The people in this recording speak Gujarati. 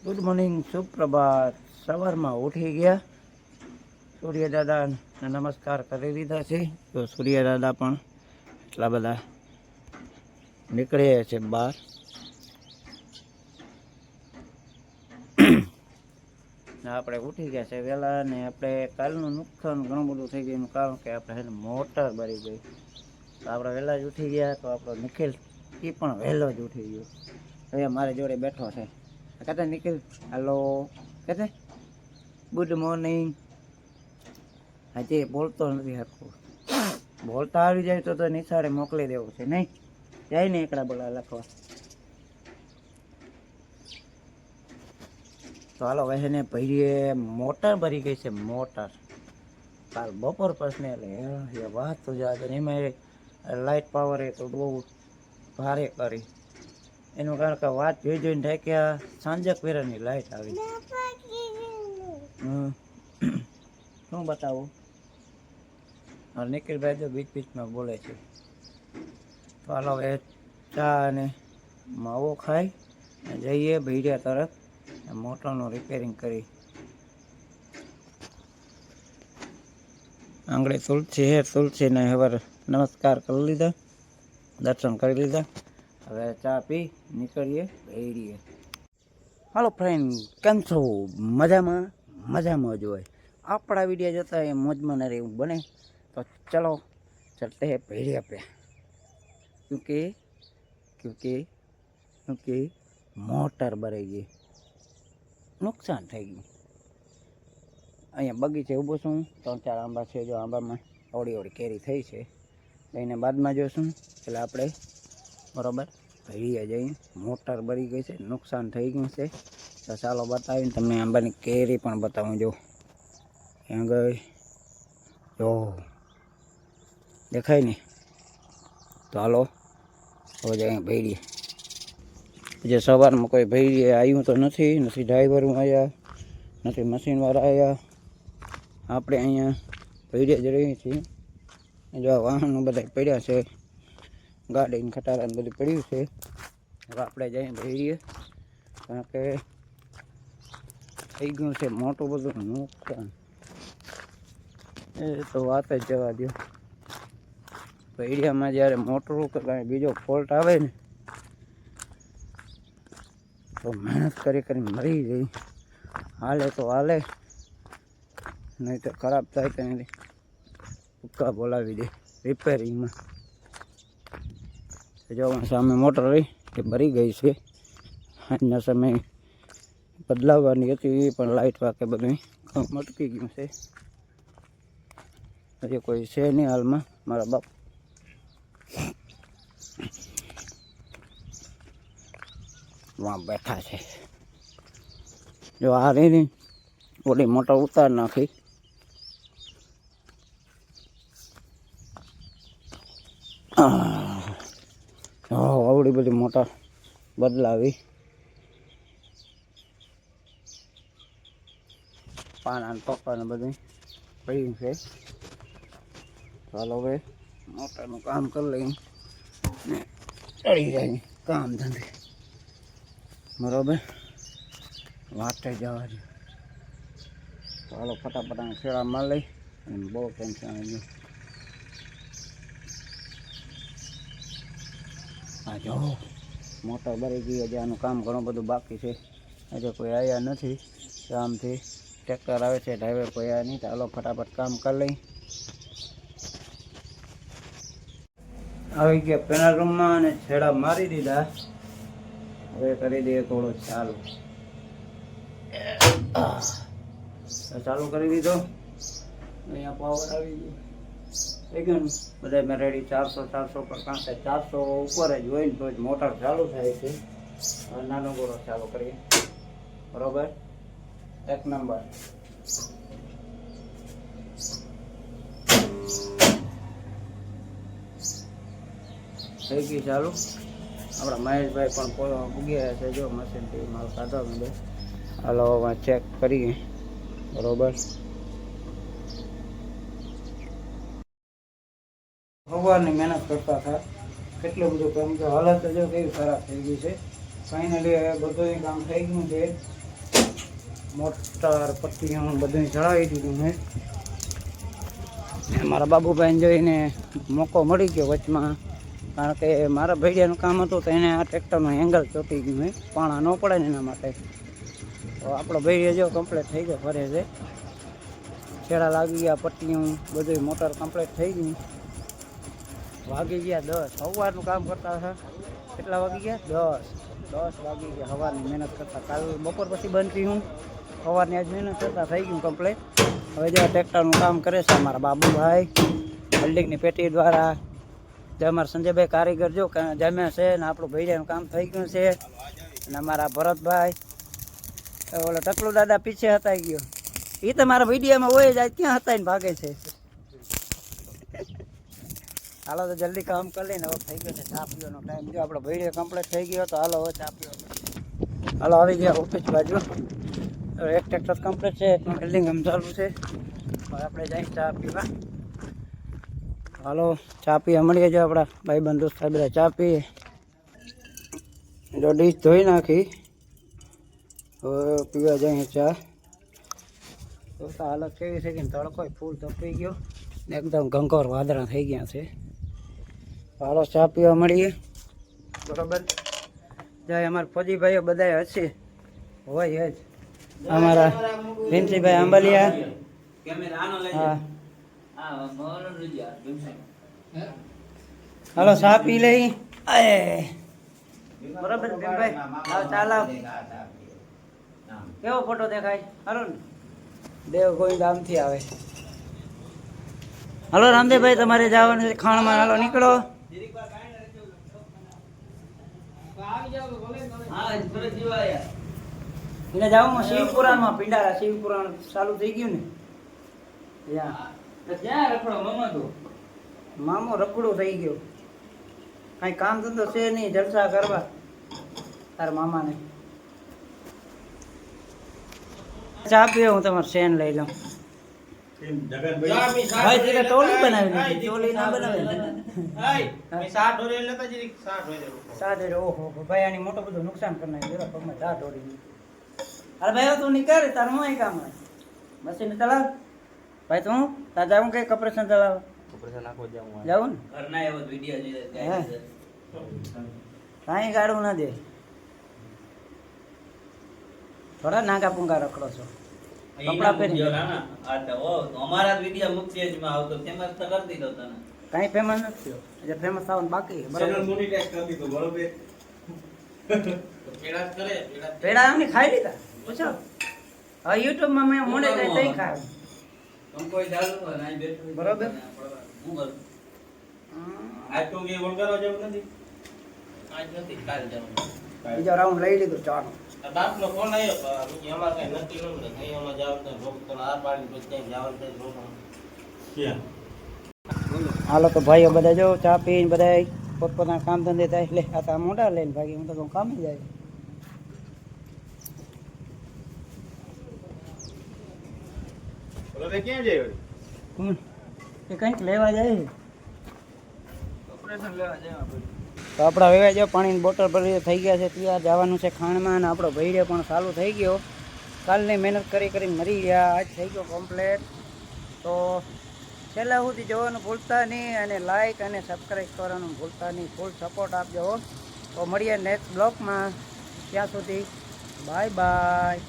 Good morning, સુપ્રભાત. સવારમાં ઉઠી ગયા, સૂર્ય દાદાને નમસ્કાર કરી દીધા છે. તો સૂર્ય દાદા પણ એટલા બધા નીકળ્યા છે બહાર. આપણે ઉઠી ગયા છે વહેલા, ને આપણે કાલનું નુકસાન ઘણું બધું થઈ ગયું, કારણ કે આપણે મોટર ભરી ગઈ. તો આપણે વહેલા જ ઉઠી ગયા. તો આપણો નિખિલ એ પણ વહેલો જ ઉઠી ગયો. અહીંયા મારી જોડે બેઠો છે. કહેતા નિખિલ હાલો, કહેતે ગુડ મોર્નિંગ. હજી બોલતો નથી હરખું. બોલતા આવી જાય તો નિશાળે મોકલી દેવું છે, નહીં જાય ને એકડા બોલા લખવા. તો હાલો વહેને ભરીએ. મોટર ભરી ગઈ છે, મોટર. કાલ બપોર પછી એટલે વાત તો જાત. એમાં લાઇટ પાવર એ તો બહુ ભારે કરી. એનું કારણ કે વાત જોઈ જોઈને ઢાંક્યા. સાંજક વેરાની લાઇટ આવી. શું બતાવું? નિખિલભાઈ તો બીચ બીચમાં બોલે છે. તો હાલો હવે ચા અને માવો ખાઈ જઈએ ભૈરિયા તરફ મોટરનું રિપેરિંગ કરી. આંગળે તુલસી હે, તુલસીને હવે નમસ્કાર કરી લીધા, દર્શન કરી લીધા. હવે ચા પી નીકળીએ ભૈરીએ. હાલો ફ્રેન્ડ, કેમ છો? મજામાં? મજામાં જ હોય. આપણા વિડીયો જોતા એ મોજમાં ન રહેવું બને. તો ચલો ચલતે હે ભૈરિયા पे, क्योंकि મોટર ભરાઈ ગઈ, નુકસાન થઈ ગયું. અહીંયા બગીચે ઊભો છું. 3-4 આંબા છે. જો આંબામાં ઓળી કેરી થઈ છે. એને બાદમાં જોશું. એટલે આપણે બરાબર ભૈયા જઈએ. મોટર ભરી ગઈ છે, નુકસાન થઈ ગયું છે. તો ચાલો બતાવીને તમને આંબાની કેરી પણ બતાવું. જો ક્યાં ગઈ? જો દેખાય ને? તો હાલો હવે જઈએ ભૈરીએ. જે સવારમાં કોઈ ભૈરીએ આવ્યું તો નથી ડ્રાઈવર આવ્યા, નથી મશીનવાળા આવ્યા. આપણે અહીંયા ભૈરીએ જ રહીએ છીએ. જો વાહનો બધા પડ્યા છે, ગાડીને ખટારાને બધું પડ્યું છે. હવે આપણે જઈએ ભૈરીએ, કારણ કે થઈ ગયું છે મોટું બધું નુકસાન. એ તો વાત જ જવા દો. ભૈરિયામાં જ્યારે મોટરું કે કાંઈ બીજો ફોલ્ટ આવે ને તો મહેનત કરી મરી ગઈ. હાલે તો હાલે, નહીં તો ખરાબ થાય તો એને ઉક્કા બોલાવી દે રિપેરિંગમાં. જો સામે મોટર રહી એ ભરી ગઈ છે. આજના સમયે બદલાવવાની હતી, એ પણ લાઇટ વાકે બધું મટકી ગયું છે. હજી કોઈ છે નહીં હાલમાં. મારા બાપ વાં બેઠા છે. જો આ રહી ઓલી મોટર ઉતાર નાખી. આવડી બધી મોટર બદલાવી. પાના ને પપ્પાને બધું પડ્યું છે. ચાલો હવે મોટરનું કામ કરી લઈએ ને ચડી જાય કામ ધંધે. બરાબર વાટે જવા દે. ચાલો ફટાફટ ખેડા માર લઈ. અને બહુ ટેન્શન આવી ગયું. હા જો મોટર ભરી ગઈ. હજી આનું કામ ઘણું બધું બાકી છે. હજી કોઈ આવ્યા નથી. કામથી ટ્રેક્ટર આવે છે, ડ્રાઈવર કોઈ આવ્યા નહીં. ચાલો ફટાફટ કામ કરી લઈ. આવી ગયા પેનલ રૂમમાં અને છેડા મારી દીધા. હવે કરી દઈએ થોડો ચાલુ. ચાલુ કરી દીધો. અહીંયા પાવર આવી ગયો. થઈ ગયું ને બધા મેં રેડી. 400 પર, કારણ કે 400 ઉપર જ હોય ને તો જ મોટર ચાલુ થાય છે. હવે નાનો ગોળો ચાલુ કરીએ. બરોબર, 1 નંબર. થઈ ગઈ ચાલુ. આપણા મહેશભાઈ પણ ઉગ્યા છે. જો મશીનથી માલ કાઢો બધે. હાલો ચેક કરીએ. બરોબર, ભગવાનની મહેનત કરતા હતા. કેટલું બધું કામ. હાલત જો કેવી ખરાબ થઈ ગઈ છે. ફાઇનલી હવે બધું કામ થઈ ગયું છે. મોટર પટ્ટીઓ બધું ચડાવી દીધું મેં. મારા બાબુભાઈને જોઈને મોકો મળી ગયો વચમાં, કારણ કે મારા ભૈડિયાનું કામ હતું તો એને આ ટ્રેક્ટરનું એંગલ ચોંટી ગયું હોય, પાણા ન પડે ને એના માટે. તો આપણો ભૈડિયો જો કમ્પ્લીટ થઈ ગયો, ફરે છે, છેડા લાગી ગયા, પટ્ટીઓ બધું, મોટર કમ્પ્લીટ થઈ ગયું. વાગી ગયા 10. સવારનું કામ કરતા હતા. કેટલા વાગી ગયા? 10 વાગી ગયા. સવારની મહેનત કરતા, કાલ બપોર પછી બંધ થઈ હું, સવારની આજ મહેનત કરતા થઈ ગયું કમ્પ્લીટ. હવે જો ટ્રેક્ટરનું કામ કરે છે અમારા બાબુભાઈ બિલ્ડિંગની પેટી દ્વારા. જે અમારા સંજયભાઈ કારીગર જો જમ્યા છે ને આપણું ભૈયાનું કામ થઈ ગયું છે. અને અમારા ભરતભાઈ, ઓલો ટકલું દાદા પીછે હતાઈ ગયો, એ તો મારા વિડીયામાં હોય જાય ક્યાં હતાઈને ભાગે છે. હાલો તો જલ્દી કામ કરી લઈને હવે થઈ ગયો છે ચા પીવાનો ટાઈમ. જો આપણો વિડીયો કમ્પ્લીટ થઈ ગયો તો હાલો હવે ચા પીવાનો. હાલો આવી ગયા ઓફિસ બાજુ. એક ટ્રેક્ટર કમ્પ્લીટ છે, એક બિલ્ડિંગ આમ ચાલુ છે. હવે આપણે જઈ ચા પીવા. હાલો ચા પીવા મળીએ. જો આપણા ભાઈબંધ દોસ્ત બધા ચા પીએ. જો ડીશ ધોઈ નાખી, હવે પીવા જઈએ ચા. તો હાલત કેવી છે કે તડકો ફૂલ તપી ગયો ને એકદમ ઘંઘોર વાદળા થઈ ગયા છે. હાલો ચા પીવા મળીએ. બરોબર. જાય અમારા ફોજીભાઈઓ બધા હશે, હોય જ. અમારા વિનસીભાઈ આંબલિયા, હા. હાલો ચા પી લઈ. બરોબર ભીમભાઈ, ચાલો. કેવો ફોટો દેખાય? હાલો ને, દેવ ગોવિંદ આમથી આવે. હાલો રામદેવભાઈ, તમારે જવાનું છે ખાણમાં. હાલો નીકળો. એને જાઉં શિવપુરાણમાં, પિંડારા શિવપુરાણ ચાલુ થઈ ગયું ને ત્યાં. મામો રખડું થઈ ગયો, કઈ કામ ધંધો છે નહીં, જલસા કરવા તાર મામાને. ચા પીવે, હું તમારે સેન લઈ લઉં. ભાઈ તેરે ટોલી બનાવી દીધી, ટોલી ના બનાવી. ઓહો ભાઈ, આની મોટું બધું નુકસાન કરી નાખ્યું. પગમાં ચા ઢોળી. અરે ભાઈ તું નીકળ, તારું હું કામ મશીન ચલાવ. ભાઈ તું તાર જાઉં કઈ કપરેશન ચલાવ? જાઉં ને કાંઈ ગાડું ના દે. થોડા નાગા પૂંગા રખડો છો, કપડા પહેરી. કઈ ફેમસ નથી, ફેમસ થવાનું બાકી. પેડા અમને ખાઈ લીધા, પૂછો. હવે યુટ્યુબ માં મેં મોડે જાય તઈ ખાય. બરોબર. બીજો રાઉન્ડ લઈ લીધું ચાનો. હાલો તો ભાઈઓ બધા જો ચા પીને બધા પોતપોતાના કામ ધંધે થાય. એટલે આ તો મોટા લઈને ભાગી, હું તો કામ જાય. ક્યાં જાય? એ કંઈક લેવા જાય, ઓપરેશન લેવા જાય. તો આપણા વેવાય જો પાણીની બોટલ ભરી થઈ ગયા છે, ત્યાં જવાનું છે ખાણમાં. અને આપણો ભૈડે પણ ચાલુ થઈ ગયો. કાલની મહેનત કરી કરીને મરી ગયા, આજ થઈ ગયો કમ્પ્લેટ. તો છેલ્લા સુધી જોવાનું ભૂલતા નહીં, અને લાઈક અને સબસ્ક્રાઈબ કરવાનું ભૂલતા નહીં. ફૂલ સપોર્ટ આપજો. તો મળીએ નેક્સ્ટ બ્લોગમાં. ત્યાં સુધી બાય બાય.